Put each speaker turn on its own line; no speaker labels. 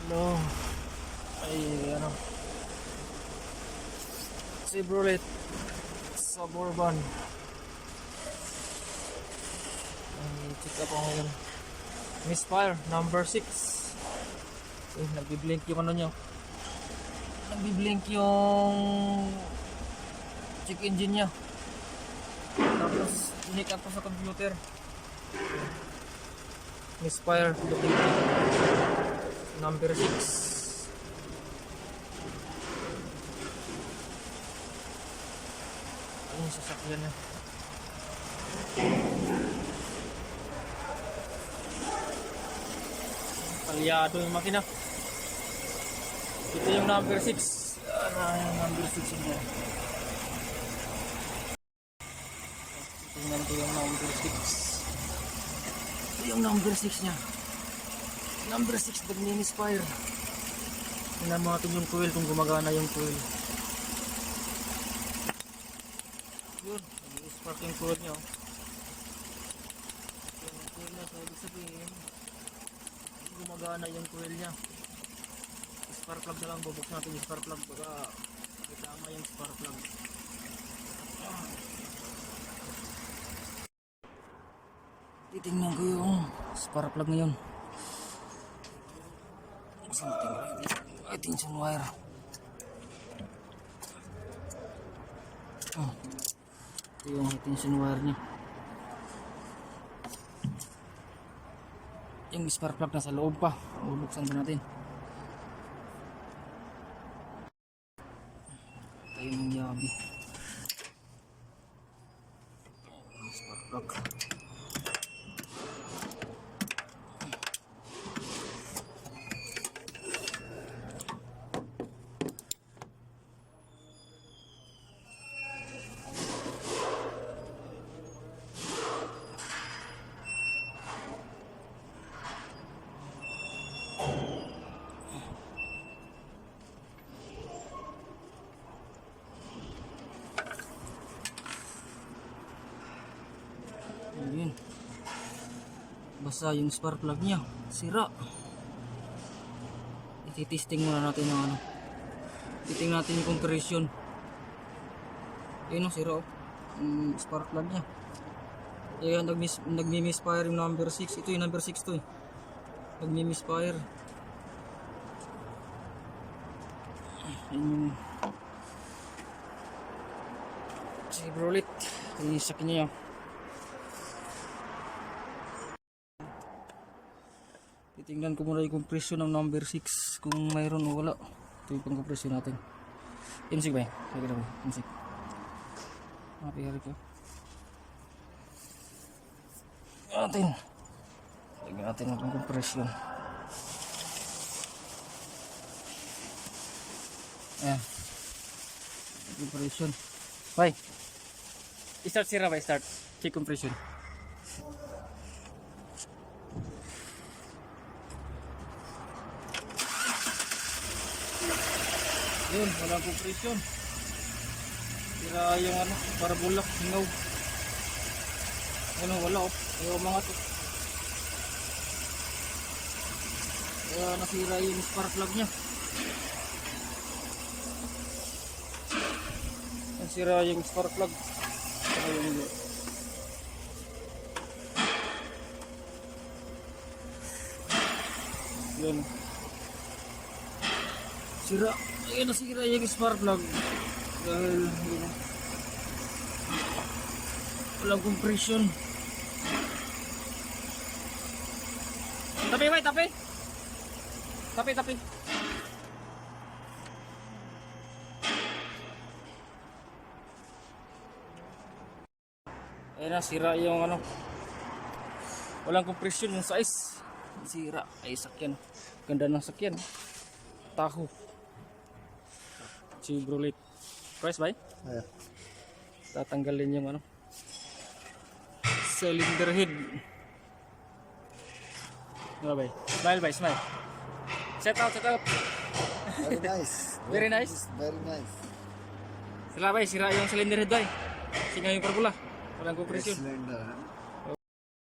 Hello. Ay, ano. Chevrolet Suburban. Ay, check up ako ngayon. Misfire, number 6. Eh, nagbiblink yung ano nyo. Nagbiblink yung check engine nya. Tapos, inik up ko sa computer. Misfire, number 6. Ano yung sasakyan niya? Palyado yung makina. Ito yung number 6. Ano yung number 6 niya? Tingnan ko yung number 6. Ito yung number 6 niya. Number 6, nag-misfire. Tingnan mo natin yung coil kung gumagana yung coil. Yun, nag-spark yung coil niya. Yung coil niya, so ibig sabihin gumagana yung coil niya. Spark plug na lang, bubuksan natin yung spark plug baka itama yung spark plug. Titingnan ko yung spark plug ngayon. Saan natin ay tension wire. Ito yung tension wire nya. Yung spark plug nasa loob pa. Bubuksan pa natin. Ito yung yabi. Spark plug. Ayun. Basta yung spark plug niya, sira. Ititesting muna natin ng ano. Titingnan natin yung compression. Ayun, sira yung spark plug niya. Ayan, nagmi-misfire yung number 6. Ito yung number 6 to eh. Nagmi-misfire. Ayun yung Chevrolet. Isakin niya yun. Titingnan ko muna yung compression ng number 6 kung mayroon o wala. Ito yung pang compression natin. MC ba? Sige na ba? MC. Mapihari ko. Tingnan natin ang pang compression. Ayan. Compression. Bye. Start sira ba? Start. Check compression. Yun, walang compression. Sira yung ano, para bulak, singaw. Ano, wala oh. Ayaw mga to. Kaya nasira yung spark plug nya. Nasira yung spark plug. Ayun. Yun. Sira. Ayun, nasira yung spark plug dahil walang compression. Tapi, tapi. Tapi. Ayun, nasira yung ano, walang compression yung size. Sira. Ay, sakyan. Ganda ng sakyan. Tahoe. Chevrolet. Price ba? Yeah. Tatanggalin yung ano, cylinder head. Ano ba? Smile ba? Smile. Set out.
Very nice.
Very nice.
Very nice.
Sila ba? Sira yung cylinder head ba? Singa yung parbula. Walang compression.
Cylinder.